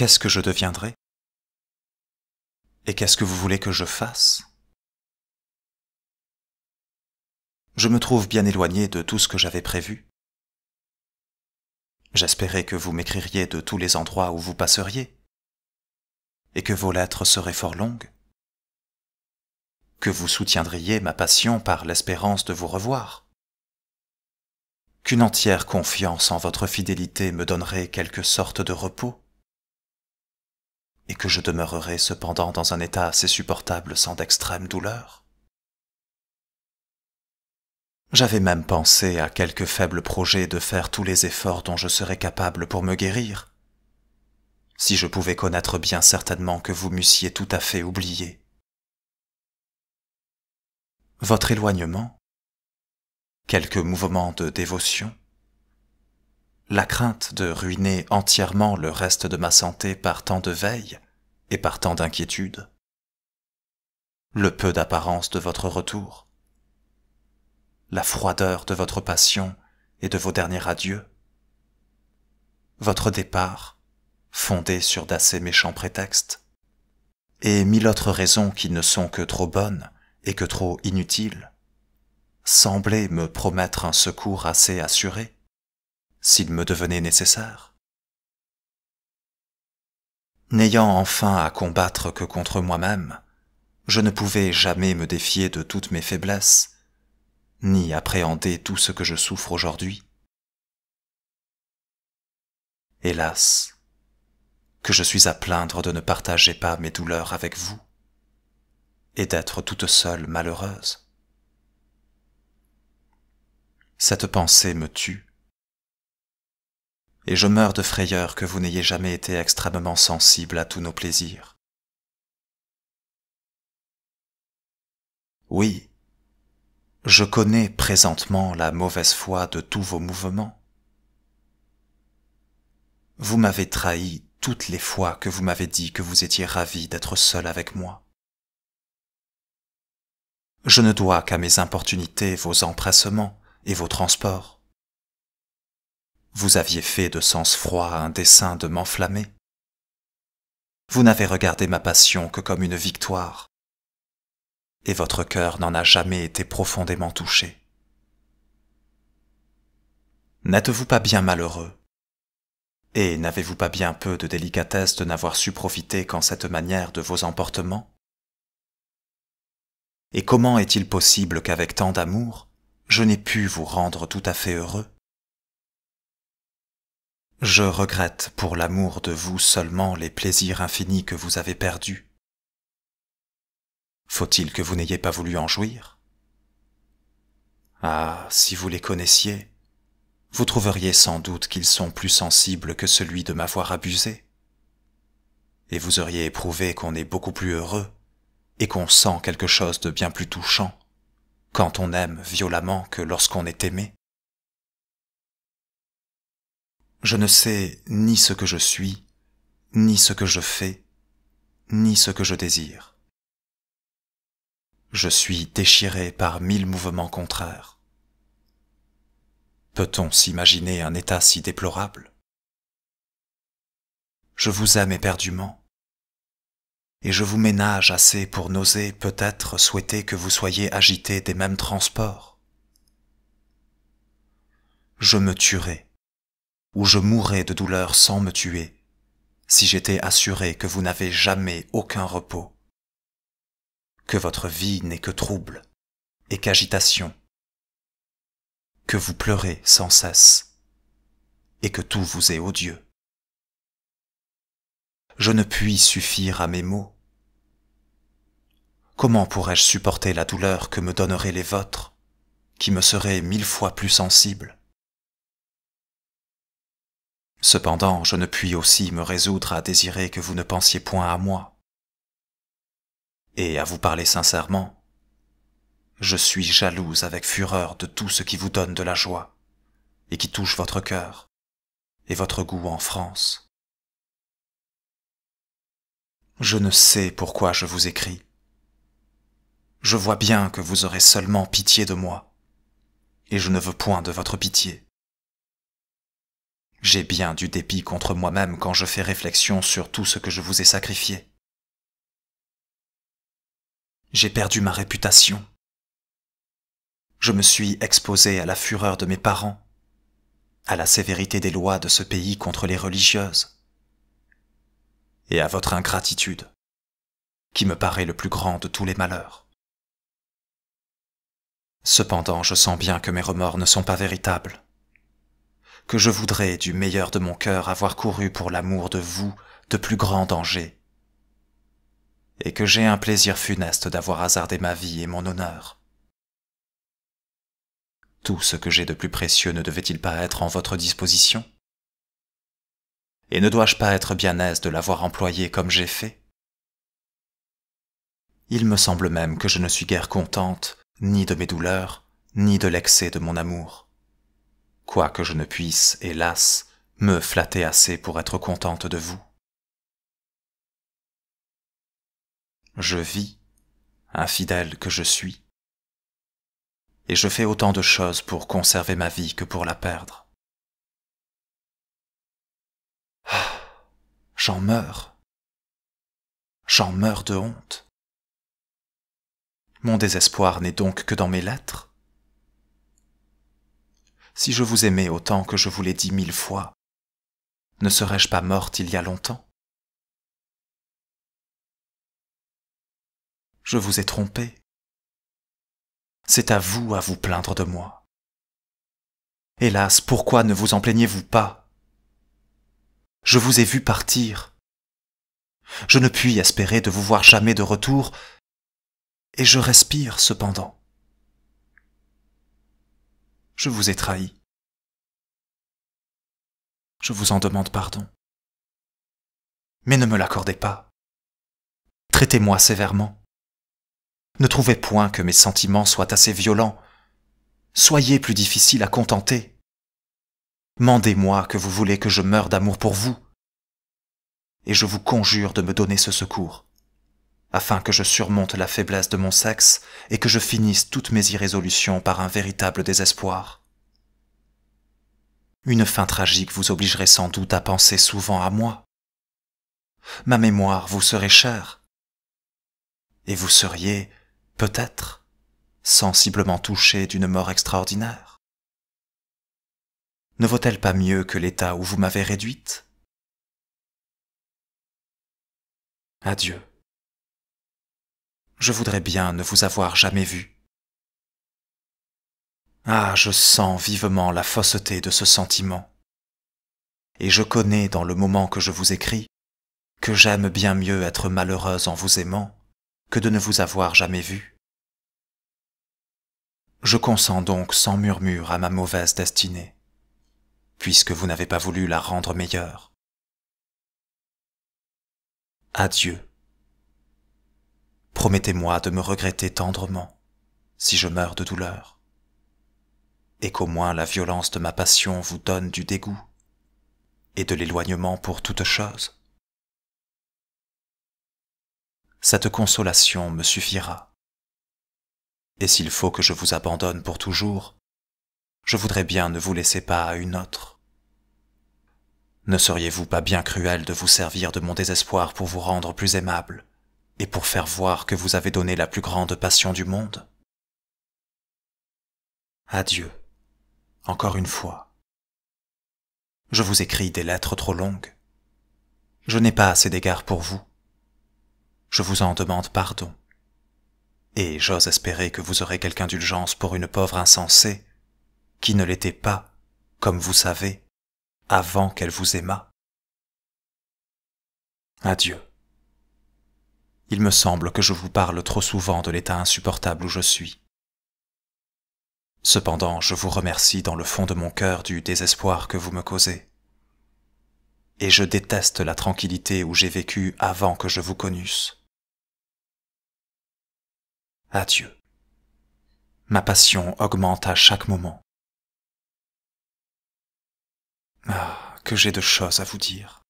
qu'est-ce que je deviendrai? Et qu'est-ce que vous voulez que je fasse? Je me trouve bien éloigné de tout ce que j'avais prévu. J'espérais que vous m'écririez de tous les endroits où vous passeriez, et que vos lettres seraient fort longues, que vous soutiendriez ma passion par l'espérance de vous revoir, qu'une entière confiance en votre fidélité me donnerait quelque sorte de repos, et que je demeurerais cependant dans un état assez supportable sans d'extrême douleur. J'avais même pensé à quelque faible projet de faire tous les efforts dont je serais capable pour me guérir, si je pouvais connaître bien certainement que vous m'eussiez tout à fait oublié. Votre éloignement, quelques mouvements de dévotion, la crainte de ruiner entièrement le reste de ma santé par tant de veille et par tant d'inquiétude, le peu d'apparence de votre retour, la froideur de votre passion et de vos derniers adieux, votre départ, fondé sur d'assez méchants prétextes, et mille autres raisons qui ne sont que trop bonnes et que trop inutiles, semblaient me promettre un secours assez assuré, s'il me devenait nécessaire. N'ayant enfin à combattre que contre moi-même, je ne pouvais jamais me défier de toutes mes faiblesses, ni appréhender tout ce que je souffre aujourd'hui. Hélas, que je suis à plaindre de ne partager pas mes douleurs avec vous, et d'être toute seule malheureuse. Cette pensée me tue, et je meurs de frayeur que vous n'ayez jamais été extrêmement sensible à tous nos plaisirs. Oui, je connais présentement la mauvaise foi de tous vos mouvements. Vous m'avez trahi toutes les fois que vous m'avez dit que vous étiez ravi d'être seul avec moi. Je ne dois qu'à mes importunités vos empressements et vos transports. Vous aviez fait de sang-froid un dessein de m'enflammer. Vous n'avez regardé ma passion que comme une victoire, et votre cœur n'en a jamais été profondément touché. N'êtes-vous pas bien malheureux? Et n'avez-vous pas bien peu de délicatesse de n'avoir su profiter qu'en cette manière de vos emportements? Et comment est-il possible qu'avec tant d'amour, je n'ai pu vous rendre tout à fait heureux? Je regrette pour l'amour de vous seulement les plaisirs infinis que vous avez perdus. Faut-il que vous n'ayez pas voulu en jouir? Ah, si vous les connaissiez, vous trouveriez sans doute qu'ils sont plus sensibles que celui de m'avoir abusé. Et vous auriez éprouvé qu'on est beaucoup plus heureux et qu'on sent quelque chose de bien plus touchant quand on aime violemment que lorsqu'on est aimé. Je ne sais ni ce que je suis, ni ce que je fais, ni ce que je désire. Je suis déchiré par 1000 mouvements contraires. Peut-on s'imaginer un état si déplorable? Je vous aime éperdument, et je vous ménage assez pour n'oser peut-être souhaiter que vous soyez agité des mêmes transports. Je me tuerais, ou je mourrais de douleur sans me tuer, si j'étais assuré que vous n'avez jamais aucun repos, que votre vie n'est que trouble et qu'agitation, que vous pleurez sans cesse, et que tout vous est odieux. Je ne puis suffire à mes maux. Comment pourrais-je supporter la douleur que me donneraient les vôtres, qui me seraient 1000 fois plus sensible? Cependant, je ne puis aussi me résoudre à désirer que vous ne pensiez point à moi. Et à vous parler sincèrement, je suis jalouse avec fureur de tout ce qui vous donne de la joie, et qui touche votre cœur, et votre goût en France. Je ne sais pourquoi je vous écris. Je vois bien que vous aurez seulement pitié de moi, et je ne veux point de votre pitié. J'ai bien du dépit contre moi-même quand je fais réflexion sur tout ce que je vous ai sacrifié. J'ai perdu ma réputation. Je me suis exposé à la fureur de mes parents, à la sévérité des lois de ce pays contre les religieuses, et à votre ingratitude, qui me paraît le plus grand de tous les malheurs. Cependant, je sens bien que mes remords ne sont pas véritables, que je voudrais du meilleur de mon cœur avoir couru pour l'amour de vous de plus grands dangers, et que j'ai un plaisir funeste d'avoir hasardé ma vie et mon honneur. Tout ce que j'ai de plus précieux ne devait-il pas être en votre disposition? Et ne dois-je pas être bien aise de l'avoir employé comme j'ai fait? Il me semble même que je ne suis guère contente ni de mes douleurs, ni de l'excès de mon amour, quoique je ne puisse, hélas, me flatter assez pour être contente de vous. Je vis, infidèle que je suis, et je fais autant de choses pour conserver ma vie que pour la perdre. J'en meurs de honte. Mon désespoir n'est donc que dans mes lettres. Si je vous aimais autant que je vous l'ai dit 1000 fois, ne serais-je pas morte il y a longtemps? Je vous ai trompé. C'est à vous plaindre de moi. Hélas, pourquoi ne vous en plaignez-vous pas? Je vous ai vu partir. Je ne puis espérer de vous voir jamais de retour, et je respire cependant. Je vous ai trahi. Je vous en demande pardon. Mais ne me l'accordez pas. Traitez-moi sévèrement. Ne trouvez point que mes sentiments soient assez violents. Soyez plus difficile à contenter. Mandez-moi que vous voulez que je meure d'amour pour vous, et je vous conjure de me donner ce secours, afin que je surmonte la faiblesse de mon sexe et que je finisse toutes mes irrésolutions par un véritable désespoir. Une fin tragique vous obligerait sans doute à penser souvent à moi. Ma mémoire vous serait chère, et vous seriez, peut-être, sensiblement touché d'une mort extraordinaire. Ne vaut-elle pas mieux que l'état où vous m'avez réduite? Adieu. Je voudrais bien ne vous avoir jamais vu. Ah, je sens vivement la fausseté de ce sentiment, et je connais dans le moment que je vous écris que j'aime bien mieux être malheureuse en vous aimant que de ne vous avoir jamais vu. Je consens donc sans murmure à ma mauvaise destinée, puisque vous n'avez pas voulu la rendre meilleure. Adieu. Promettez-moi de me regretter tendrement si je meurs de douleur, et qu'au moins la violence de ma passion vous donne du dégoût et de l'éloignement pour toute chose. Cette consolation me suffira, et s'il faut que je vous abandonne pour toujours, je voudrais bien ne vous laisser pas à une autre. Ne seriez-vous pas bien cruel de vous servir de mon désespoir pour vous rendre plus aimable, et pour faire voir que vous avez donné la plus grande passion du monde? Adieu, encore une fois. Je vous écris des lettres trop longues. Je n'ai pas assez d'égard pour vous. Je vous en demande pardon. Et j'ose espérer que vous aurez quelque indulgence pour une pauvre insensée, qui ne l'était pas, comme vous savez, avant qu'elle vous aimât. Adieu. Il me semble que je vous parle trop souvent de l'état insupportable où je suis. Cependant, je vous remercie dans le fond de mon cœur du désespoir que vous me causez. Et je déteste la tranquillité où j'ai vécu avant que je vous connusse. Adieu. Ma passion augmente à chaque moment. Ah, que j'ai de choses à vous dire.